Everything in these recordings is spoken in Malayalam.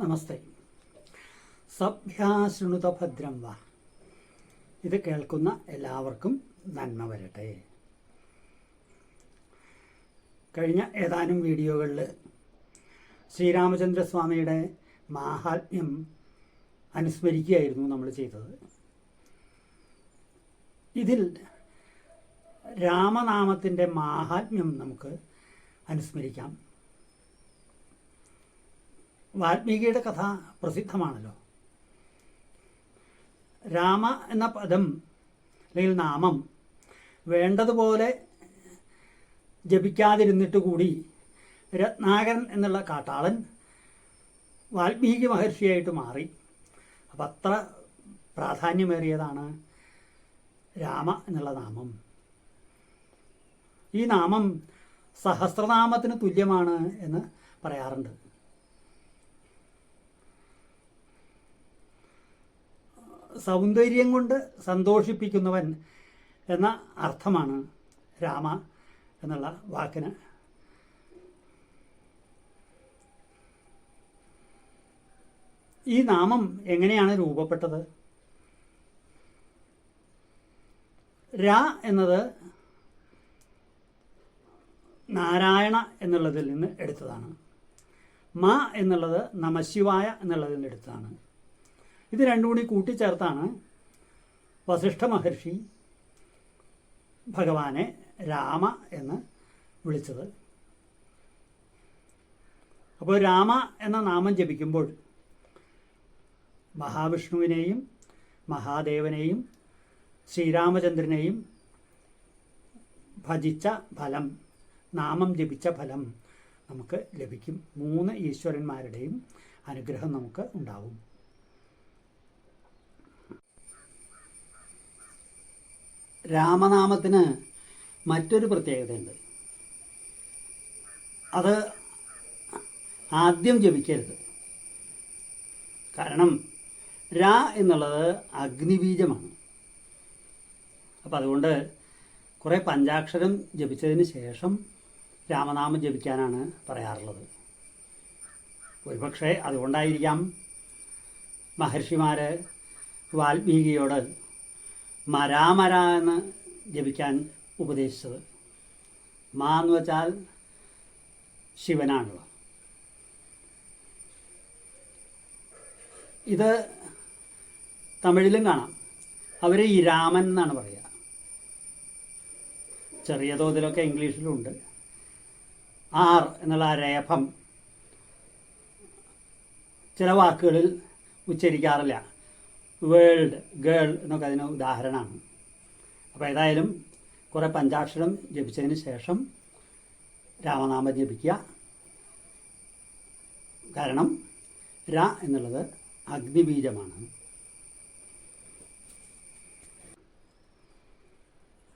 നമസ്തേ. സഭ്യാശൃണുത ഭദ്രം വാ. ഇത് കേൾക്കുന്ന എല്ലാവർക്കും നന്മ വരട്ടെ. കഴിഞ്ഞ ഏതാനും വീഡിയോകളിൽ ശ്രീരാമചന്ദ്രസ്വാമിയുടെ മാഹാത്മ്യം അനുസ്മരിക്കുകയായിരുന്നു നമ്മൾ ചെയ്തത്. ഇതിൽ രാമനാമത്തിൻ്റെ മാഹാത്മ്യം നമുക്ക് അനുസ്മരിക്കാം. വാൽമീകിയുടെ കഥ പ്രസിദ്ധമാണല്ലോ. രാമ എന്ന പദം അല്ലെങ്കിൽ നാമം വേണ്ടതുപോലെ ജപിക്കാതിരുന്നിട്ട് കൂടി രത്നാകരൻ എന്നുള്ള കാട്ടാളൻ വാൽമീകി മഹർഷിയായിട്ട് മാറി. അപ്പം അത്ര പ്രാധാന്യമേറിയതാണ് രാമ എന്നുള്ള നാമം. ഈ നാമം സഹസ്രനാമത്തിന് തുല്യമാണ് എന്ന് പറയാറുണ്ട്. സൗന്ദര്യം കൊണ്ട് സന്തോഷിപ്പിക്കുന്നവൻ എന്ന അർത്ഥമാണ് രാമ എന്നുള്ള വാക്കിന്. ഈ നാമം എങ്ങനെയാണ് രൂപപ്പെട്ടത്? രാ എന്നത് നാരായണ എന്നുള്ളതിൽ നിന്ന് എടുത്തതാണ്. മ എന്നുള്ളത് നമശിവായ എന്നുള്ളതിൽ നിന്ന് എടുത്തതാണ്. ഇത് രണ്ടും കൂടി കൂട്ടിച്ചേർത്താണ് വസിഷ്ഠ മഹർഷി ഭഗവാനെ രാമ എന്ന് വിളിച്ചത്. അപ്പോൾ രാമ എന്ന നാമം ജപിക്കുമ്പോൾ മഹാവിഷ്ണുവിനെയും മഹാദേവനെയും ശ്രീരാമചന്ദ്രനെയും ഭജിച്ച ഫലം, നാമം ജപിച്ച ഫലം നമുക്ക് ലഭിക്കും. 3 ഈശ്വരന്മാരുടെയും അനുഗ്രഹം നമുക്ക് ഉണ്ടാവും. രാമനാമത്തിന് മറ്റൊരു പ്രത്യേകതയുണ്ട്. അത് ആദ്യം ജപിക്കരുത്. കാരണം രാ എന്നുള്ളത് അഗ്നിബീജമാണ്. അപ്പം അതുകൊണ്ട് കുറേ പഞ്ചാക്ഷരം ജപിച്ചതിന് ശേഷം രാമനാമം ജപിക്കാനാണ് പറയാറുള്ളത്. ഒരുപക്ഷെ അതുകൊണ്ടായിരിക്കാം മഹർഷിമാർ വാൽമീകിയോട് മരാമര എന്ന് ജപിക്കാൻ ഉപദേശിച്ചത്. മാ എന്ന് വെച്ചാൽ ശിവനാണല്ലോ. ഇത് തമിഴിലും കാണാം. അവർ ഈ രാമൻ എന്നാണ് പറയുക. ചെറിയ തോതിലൊക്കെ ഇംഗ്ലീഷിലുണ്ട്. ആർ എന്നുള്ള രേഫം ചില വാക്കുകളിൽ ഉച്ചരിക്കാറില്ല. വേൾഡ്, ഗേൾ എന്നൊക്കെ അതിന് ഉദാഹരണമാണ്. അപ്പോൾ ഏതായാലും കുറേ പഞ്ചാക്ഷരം ജപിച്ചതിന് ശേഷം രാമനാമം ജപിക്കുക. കാരണം രാ എന്നുള്ളത് അഗ്നിബീജമാണ്.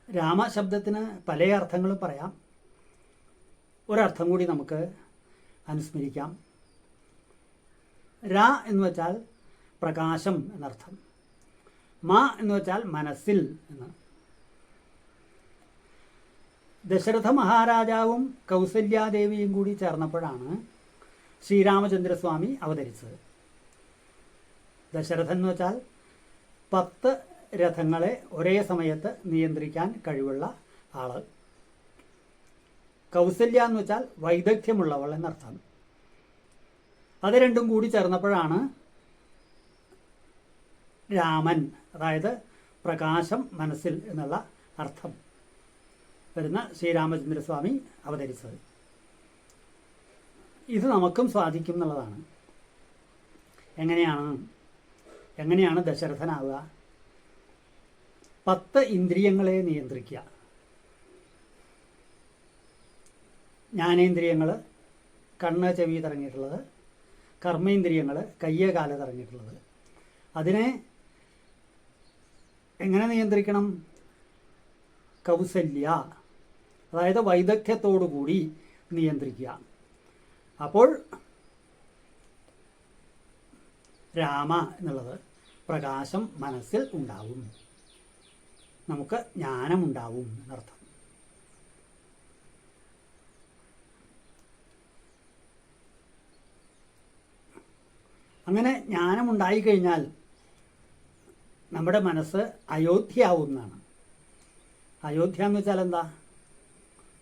രാമശബ്ദത്തിന് പല അർത്ഥങ്ങളും പറയാം. ഒരർത്ഥം കൂടി നമുക്ക് അനുസ്മരിക്കാം. രാ എന്ന് വെച്ചാൽ പ്രകാശം എന്നർത്ഥം. മ എന്ന് വെച്ചാൽ മനസ്സിൽ എന്ന്. ദശരഥ മഹാരാജാവും കൗസല്യാദേവിയും കൂടി ചേർന്നപ്പോഴാണ് ശ്രീരാമചന്ദ്രസ്വാമി അവതരിച്ചത്. ദശരഥൻ എന്ന് വെച്ചാൽ 10 രഥങ്ങളെ ഒരേ സമയത്ത് നിയന്ത്രിക്കാൻ കഴിവുള്ള ആള്. കൗസല്യ എന്ന് വെച്ചാൽ വൈദഗ്ധ്യമുള്ളവൾ എന്നർത്ഥം. അത് രണ്ടും കൂടി ചേർന്നപ്പോഴാണ് രാമൻ, അതായത് പ്രകാശം മനസ്സിൽ എന്നുള്ള അർത്ഥം വരുന്ന ശ്രീരാമചന്ദ്രസ്വാമി അവതരിച്ചത്. ഇത് നമുക്കും സാധിക്കും എന്നുള്ളതാണ്. എങ്ങനെയാണ് ദശരഥനാവുക? 10 ഇന്ദ്രിയങ്ങളെ നിയന്ത്രിക്കുക. ജ്ഞാനേന്ദ്രിയങ്ങൾ, കണ്ണ് ചെവി തുടങ്ങിയിട്ടുള്ളത്, കർമ്മേന്ദ്രിയങ്ങൾ, കയ്യ് കാല് തുടങ്ങിയിട്ടുള്ളത്. അതിനെ എങ്ങനെ നിയന്ത്രിക്കണം? കൗസല്യ, അതായത് വൈദഗ്ധ്യത്തോടു കൂടി നിയന്ത്രിക്കുക. അപ്പോൾ രാമ എന്നുള്ളത് പ്രകാശം മനസ്സിൽ ഉണ്ടാവും, നമുക്ക് ജ്ഞാനമുണ്ടാവും എന്നർത്ഥം. അങ്ങനെ ജ്ഞാനമുണ്ടായിക്കഴിഞ്ഞാൽ നമ്മുടെ മനസ്സ് അയോധ്യയാവുന്നതാണ്. അയോധ്യ എന്ന് വെച്ചാൽ എന്താ?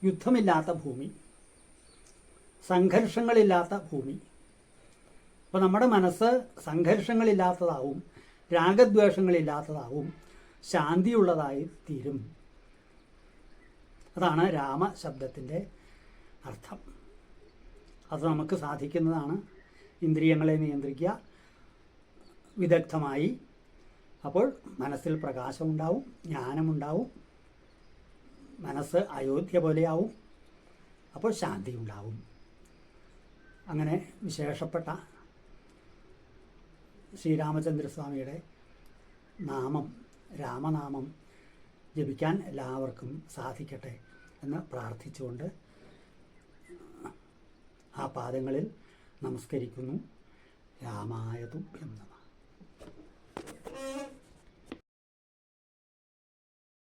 യുദ്ധമില്ലാത്ത ഭൂമി, സംഘർഷങ്ങളില്ലാത്ത ഭൂമി. അപ്പോൾ നമ്മുടെ മനസ്സ് സംഘർഷങ്ങളില്ലാത്തതാവും, രാഗദ്വേഷങ്ങളില്ലാത്തതാവും, ശാന്തിയുള്ളതായി തീരും. അതാണ് രാമശബ്ദത്തിൻ്റെ അർത്ഥം. അത് നമുക്ക് സാധിക്കുന്നതാണ്. ഇന്ദ്രിയങ്ങളെ നിയന്ത്രിക്കുക വിദഗ്ധമായി. അപ്പോൾ മനസ്സിൽ പ്രകാശമുണ്ടാവും, ജ്ഞാനമുണ്ടാവും, മനസ്സ് അയോധ്യ പോലെയാവും. അപ്പോൾ ശാന്തി ഉണ്ടാവും. അങ്ങനെ വിശേഷപ്പെട്ട ശ്രീരാമചന്ദ്രസ്വാമിയുടെ നാമം, രാമനാമം ജപിക്കാൻ എല്ലാവർക്കും സാധിക്കട്ടെ എന്ന് പ്രാർത്ഥിച്ചുകൊണ്ട് ആ പാദങ്ങളിൽ നമസ്കരിക്കുന്നു. രാമായ തുഭ്യം നമഃ.